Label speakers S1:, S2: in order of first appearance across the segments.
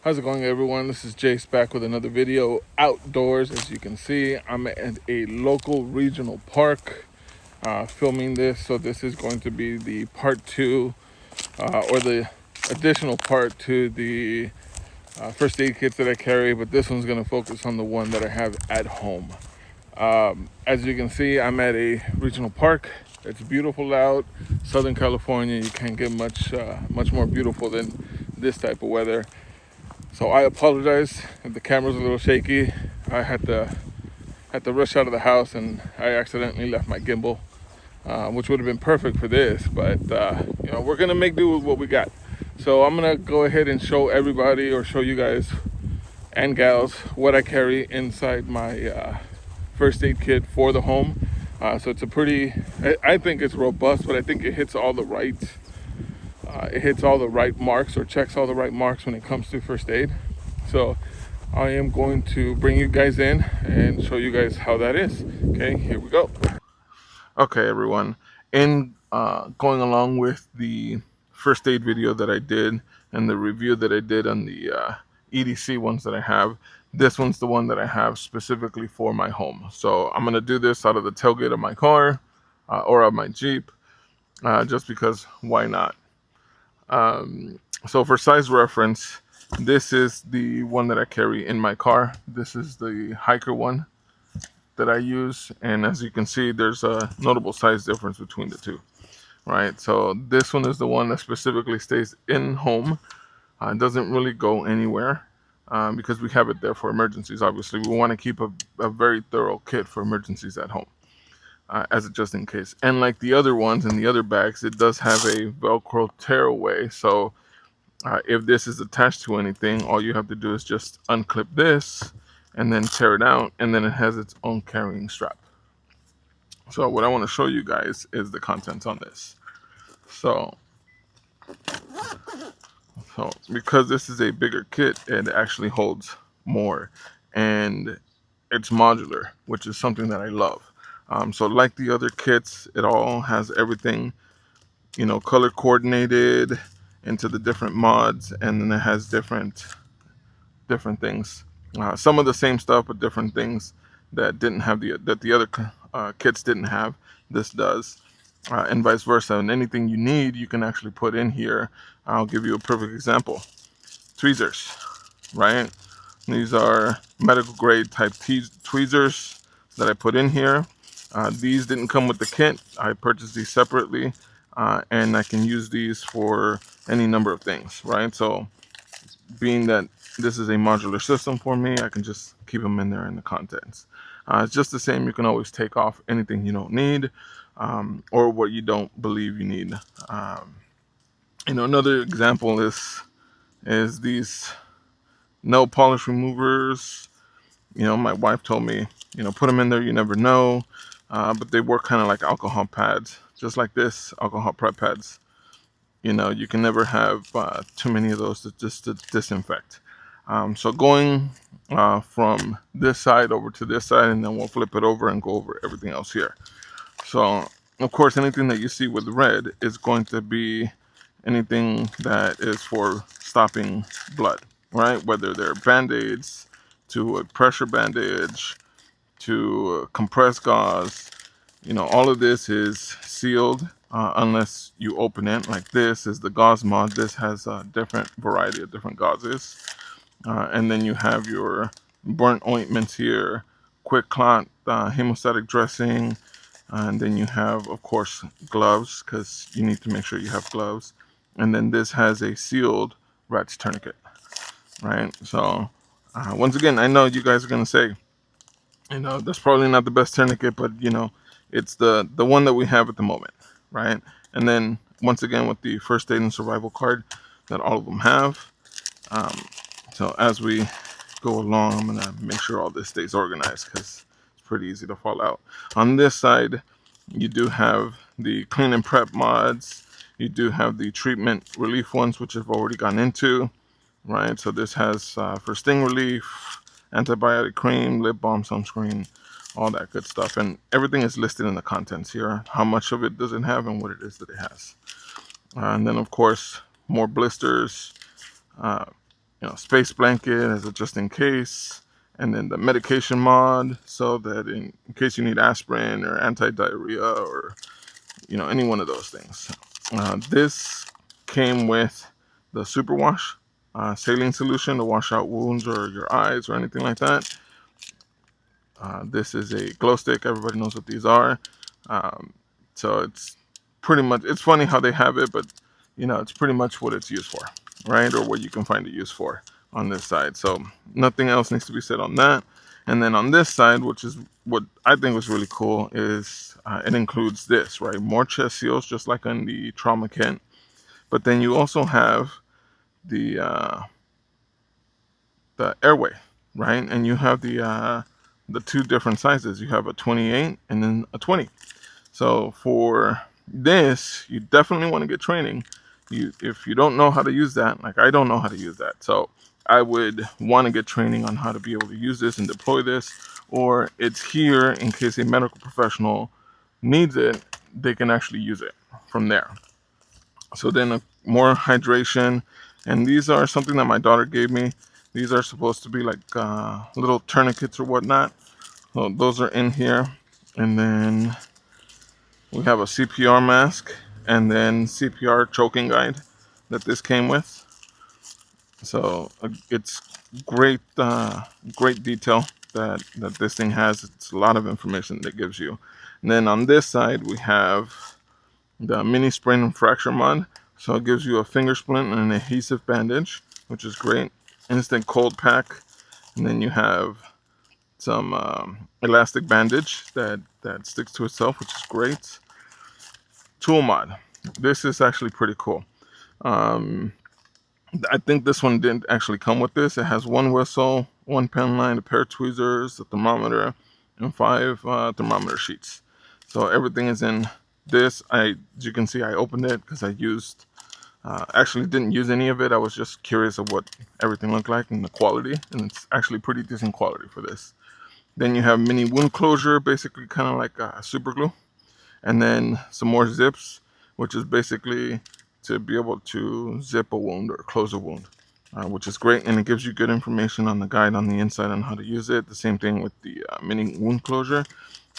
S1: How's it going, everyone? This is Jace back with another video outdoors. As you can see, I'm at a local regional park filming this. So this is going to be the part two or the additional part to the first aid kits that I carry, but this one's going to focus on the one that I have at home. As you can see, I'm at a regional park. It's beautiful out. Southern California, you can't get much more beautiful than this type of weather. So I apologize if the camera's a little shaky. I had to rush out of the house and I accidentally left my gimbal, which would have been perfect for this. But we're gonna make do with what we got. So I'm gonna go ahead and show everybody, or show you guys and gals, what I carry inside my first aid kit for the home. So it's a pretty, I think it's robust, but I think it hits all the right marks, or checks all the right marks when it comes to first aid. So I am going to bring you guys in and show you guys how that is. Okay, here we go. Okay, everyone. In going along with the first aid video that I did and the review that I did on the EDC ones that I have, this one's the one that I have specifically for my home. So I'm going to do this out of the tailgate of my car or of my Jeep, just because why not? So for size reference, this is the one that I carry in my car. This is the hiker one that I use, and as you can see, there's a notable size difference between the two, right? So this one is the one that specifically stays in home. It doesn't really go anywhere because we have it there for emergencies. Obviously, we want to keep a very thorough kit for emergencies at home. As a just in case. And like the other ones in the other bags, it does have a Velcro tearaway. So if this is attached to anything, all you have to do is just unclip this and then tear it out, and then it has its own carrying strap. So what I want to show you guys is the contents on this. So because this is a bigger kit, it actually holds more, and it's modular, which is something that I love. So like the other kits, it all has everything, color coordinated into the different mods, and then it has different things. Some of the same stuff, but different things that the other kits didn't have. This does, and vice versa. And anything you need, you can actually put in here. I'll give you a perfect example. Tweezers, right? These are medical grade type tweezers that I put in here. These didn't come with the kit. I purchased these separately, and I can use these for any number of things, right? So being that this is a modular system for me, I can just keep them in there in the contents. It's just the same. You can always take off anything you don't need, or what you don't believe you need. Another example is these nail polish removers. My wife told me, put them in there, you never know. But they work kind of like alcohol pads, just like this, alcohol prep pads. You can never have too many of those to disinfect. So going from this side over to this side, and then we'll flip it over and go over everything else here. So, of course, anything that you see with red is going to be anything that is for stopping blood, right? Whether they're Band-Aids, to a pressure bandage, to compressed gauze, all of this is sealed unless you open it. Like this is the gauze mod. This has a different variety of different gauzes. And then you have your burnt ointments here, quick clot, hemostatic dressing, and then you have, of course, gloves, because you need to make sure you have gloves. And then this has a sealed rat's tourniquet, right? So once again, I know you guys are going to say, that's probably not the best tourniquet, but it's the one that we have at the moment, right? And then once again, with the first aid and survival card that all of them have. So as we go along, I'm gonna make sure all this stays organized, because it's pretty easy to fall out. On this side, you do have the clean and prep mods. You do have the treatment relief ones, which I've already gone into, right? So this has for sting relief, antibiotic cream, lip balm, sunscreen, all that good stuff. And everything is listed in the contents here, how much of it does it have and what it is that it has. And then, of course, more blisters, space blanket as a just in case, and then the medication mod, so that in case you need aspirin or anti-diarrhea or any one of those things. This came with the super wash saline solution to wash out wounds or your eyes or anything like that. This is a glow stick. Everybody knows what these are. Um, so it's pretty much, it's funny how they have it, but it's pretty much what it's used for, right? Or what you can find it used for on this side. So nothing else needs to be said on that. And then on this side, which is what I think was really cool, is it includes this, right? More chest seals, just like on the trauma kit. But then you also have the airway, right? And you have the two different sizes. You have a 28 and then a 20. So for this, you definitely want to get training. If you don't know how to use that, like I don't know how to use that, so I would want to get training on how to be able to use this and deploy this, or it's here in case a medical professional needs it, they can actually use it from there. So then more hydration, and these are something that my daughter gave me. These are supposed to be like little tourniquets or whatnot. So those are in here, and then we have a CPR mask and then CPR choking guide that this came with. So it's great, great detail that this thing has. It's a lot of information that it gives you. And then on this side we have the mini sprain and fracture mod. So it gives you a finger splint and an adhesive bandage, which is great. Instant cold pack, and then you have some elastic bandage that sticks to itself, which is great. Tool mod. This is actually pretty cool. I think this one didn't actually come with this. It has one whistle, one pen line, a pair of tweezers, a thermometer, and 5 thermometer sheets. So everything is in this. As you can see, I opened it because I actually didn't use any of it. I was just curious of what everything looked like and the quality, and it's actually pretty decent quality for this. Then you have mini wound closure, basically kind of like super glue, and then some more zips, which is basically to be able to zip a wound or close a wound, which is great, and it gives you good information on the guide on the inside on how to use it. The same thing with the mini wound closure,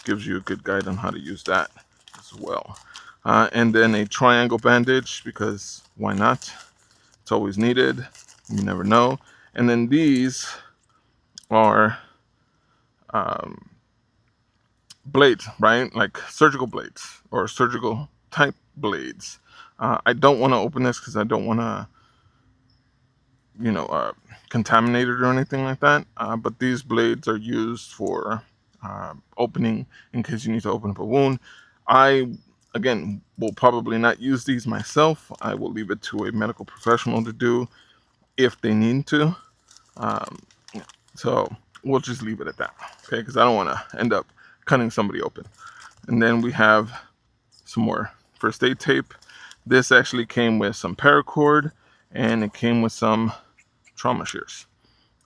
S1: gives you a good guide on how to use that as well. And then a triangle bandage, because why not? It's always needed. You never know. And then these are blades, right? Like surgical blades or surgical type blades. I don't want to open this because I don't want to, contaminate it or anything like that. But these blades are used for opening in case you need to open up a wound. I, again, will probably not use these myself. I will leave it to a medical professional to do if they need to. So we'll just leave it at that, okay? Because I don't want to end up cutting somebody open. And then we have some more first aid tape. This actually came with some paracord, and it came with some trauma shears.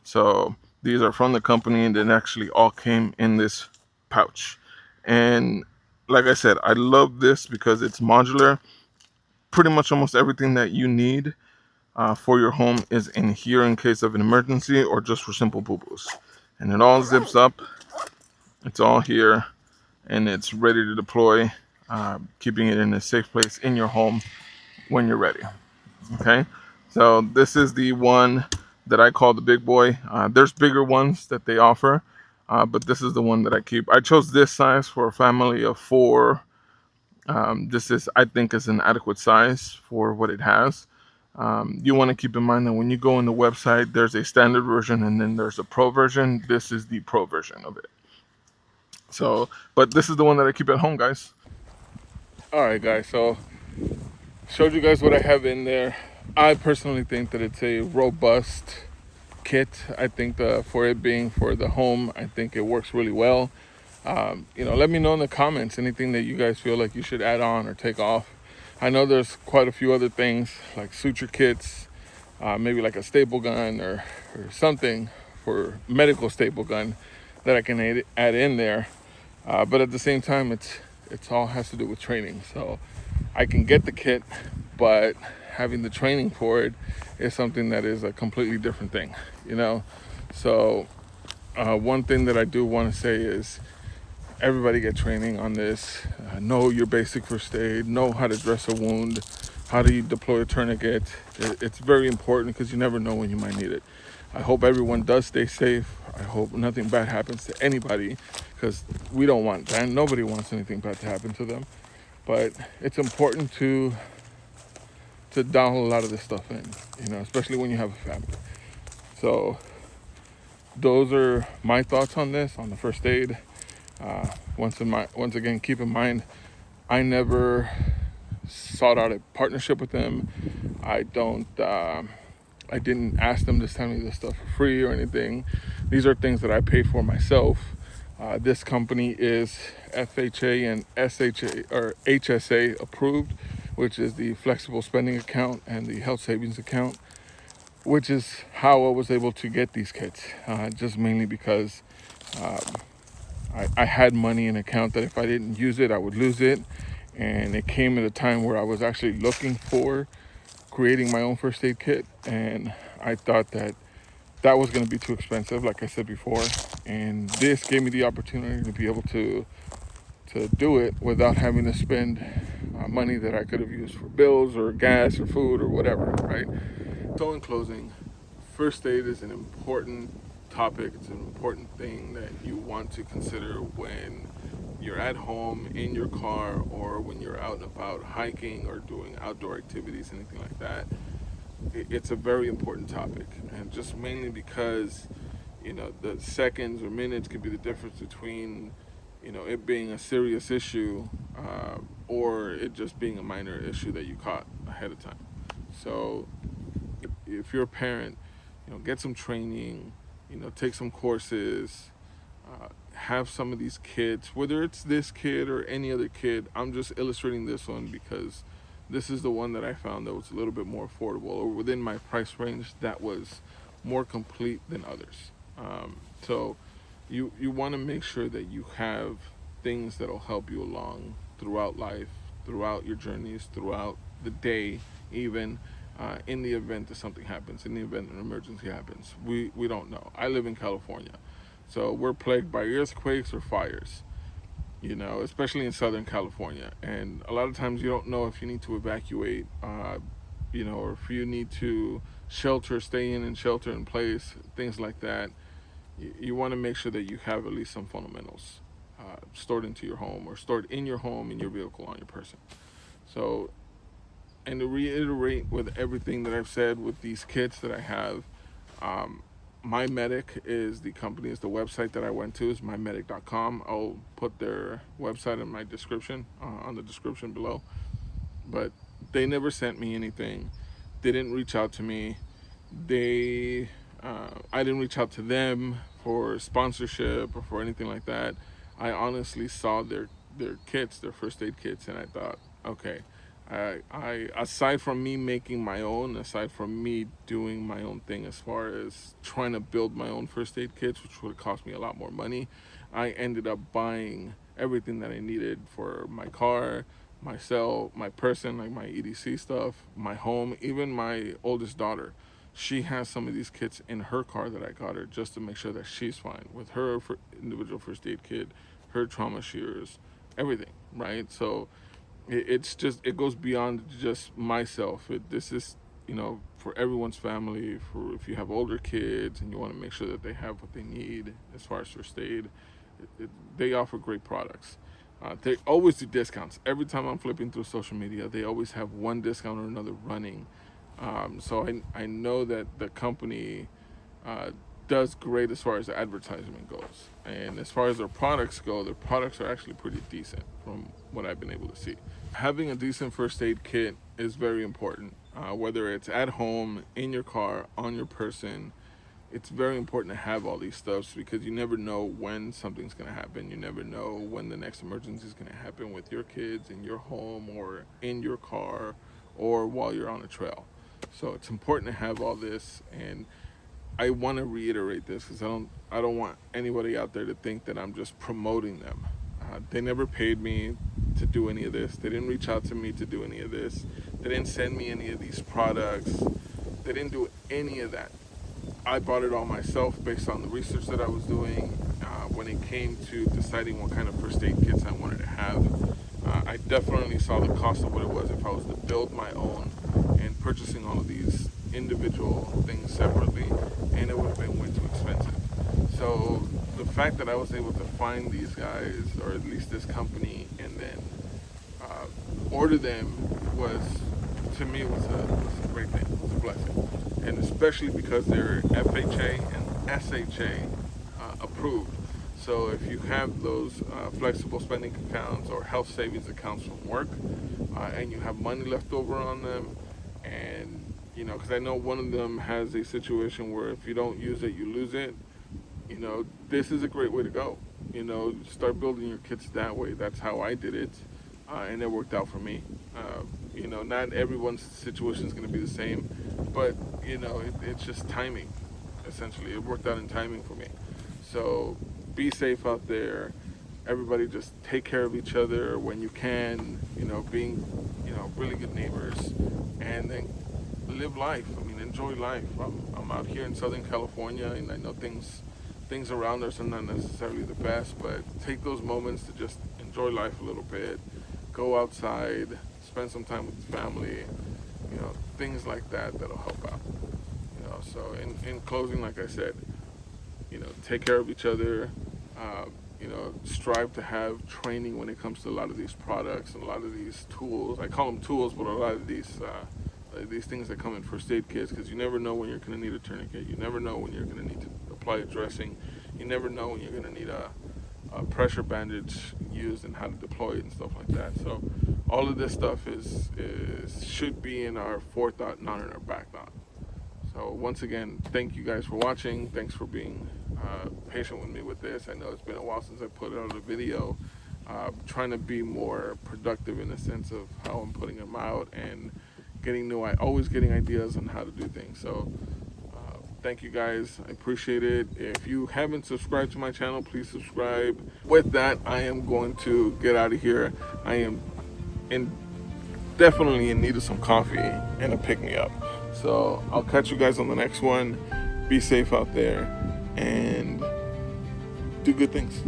S1: So these are from the company, and it actually all came in this pouch. And like I said, I love this because it's modular. Pretty much almost everything that you need for your home is in here in case of an emergency or just for simple boo-boos. And it all zips up. It's all here, and it's ready to deploy, keeping it in a safe place in your home when you're ready. Okay, so this is the one that I call the big boy. There's bigger ones that they offer, but this is the one that I keep. I chose this size for a family of 4. This is, I think, is an adequate size for what it has. You want to keep in mind that when you go on the website, there's a standard version and then there's a pro version. This is the pro version of it. So, but this is the one that I keep at home, guys. All right, guys. So, showed you guys what I have in there. I personally think that it's a robust kit. I think for it being for the home, I think it works really well. Let me know in the comments anything that you guys feel like you should add on or take off. I know there's quite a few other things like suture kits, maybe like a staple gun or something for medical staple gun that I can add in there. But at the same time, it's all has to do with training. So I can get the kit, but having the training for it is something that is a completely different thing, you know. So one thing that I do want to say is everybody get training on this. Know your basic first aid, know how to dress a wound, how do you deploy a tourniquet. It's very important because you never know when you might need it. I hope everyone does stay safe. I hope nothing bad happens to anybody, because we don't want that. Nobody wants anything bad to happen to them. But it's important to dial a lot of this stuff in, you know, especially when you have a family. So those are my thoughts on this, on the first aid. Once again, keep in mind, I never sought out a partnership with them. I don't. I didn't ask them to send me this stuff for free or anything. These are things that I pay for myself. This company is FHA and SHA or HSA approved, which is the flexible spending account and the health savings account, which is how I was able to get these kits. Just mainly because I had money in an account that if I didn't use it, I would lose it. And it came at a time where I was actually looking for creating my own first aid kit. And I thought that that was going to be too expensive, like I said before. And this gave me the opportunity to be able to do it without having to spend money that I could have used for bills or gas or food or whatever, right? So in closing, first aid is an important topic. It's an important thing that you want to consider when you're at home, in your car, or when you're out and about hiking or doing outdoor activities, anything like that. It's a very important topic, and just mainly because, you know, the seconds or minutes could be the difference between, you know, it being a serious issue or it just being a minor issue that you caught ahead of time. So if you're a parent, you know, get some training, you know, take some courses, have some of these kids, whether it's this kid or any other kid. I'm just illustrating this one because this is the one that I found that was a little bit more affordable, or within my price range that was more complete than others. So you want to make sure that you have things that'll help you along throughout life, throughout your journeys, throughout the day, even in the event that something happens, in the event an emergency happens. We don't know. I live in California, so we're plagued by earthquakes or fires, you know, especially in Southern California. And a lot of times you don't know if you need to evacuate, you know, or if you need to shelter, stay in and shelter in place, things like that. You want to make sure that you have at least some fundamentals stored into your home, or stored in your home, in your vehicle, on your person. So, and to reiterate with everything that I've said with these kits that I have, mymedic is the company, is the website that I went to, is mymedic.com. I'll put their website in my description, on the description below. But they never sent me anything. They didn't reach out to me. I didn't reach out to them for sponsorship or for anything like that. I honestly saw their kits, their first aid kits, and I thought, okay, I aside from me making my own, aside from me doing my own thing as far as trying to build my own first aid kits, which would cost me a lot more money, I ended up buying everything that I needed for my car, myself, my person, like my EDC stuff, my home, even my oldest daughter. She has some of these kits in her car that I got her just to make sure that she's fine with her individual first aid kit, her trauma shears, everything, right? So it's just, it goes beyond just myself. This is, you know, for everyone's family. For if you have older kids and you want to make sure that they have what they need as far as first aid, they offer great products. They always do discounts. Every time I'm flipping through social media, they always have one discount or another running. So I know that the company does great as far as the advertisement goes. And as far as their products go, their products are actually pretty decent from what I've been able to see. Having a decent first aid kit is very important, whether it's at home, in your car, on your person. It's very important to have all these stuffs because you never know when something's going to happen. You never know when the next emergency is going to happen with your kids, in your home, or in your car, or while you're on a trail. So it's important to have all this, and I want to reiterate this because I don't want anybody out there to think that I'm just promoting them. They never paid me to do any of this. They didn't reach out to me to do any of this. They didn't send me any of these products. They didn't do any of that. I bought it all myself based on the research that I was doing. When it came to deciding what kind of first aid kits I wanted to have, I definitely saw the cost of what it was if I was to build my own and purchasing all of these individual things separately, and it would have been way too expensive. So the fact that I was able to find these guys, or at least this company, and then order them was, to me, was a great thing. It was a blessing, and especially because they're FHA and SHA approved. So if you have those flexible spending accounts or health savings accounts from work, and you have money left over on them, and because I know one of them has a situation where if you don't use it, you lose it. This is a great way to go. Start building your kits that way. That's how I did it, and it worked out for me. Not everyone's situation is going to be the same, but it's just timing. Essentially, it worked out in timing for me. So be safe out there. Everybody just take care of each other when you can. Being really good neighbors, and then live life. I mean, enjoy life. I'm out here in Southern California, and I know things around us are not necessarily the best, but take those moments to just enjoy life a little bit. Go outside, spend some time with family, things like that'll help out. So in closing, like I said, take care of each other. Strive to have training when it comes to a lot of these products and a lot of these tools. I call them tools, but a lot of these things that come in first aid kits, because you never know when you're going to need a tourniquet. You never know when you're going to need to apply a dressing. You never know when you're going to need a pressure bandage used and how to deploy it and stuff like that. So all of this stuff should be in our forethought, not in our back thought. So once again, thank you guys for watching. Thanks for being patient with me with this. I know it's been a while since I put out a video. Trying to be more productive in the sense of how I'm putting them out and always getting ideas on how to do things. So thank you guys. I appreciate it. If you haven't subscribed to my channel, please subscribe. With that, I am going to get out of here. I am definitely in need of some coffee and a pick-me-up. So I'll catch you guys on the next one. Be safe out there and do good things.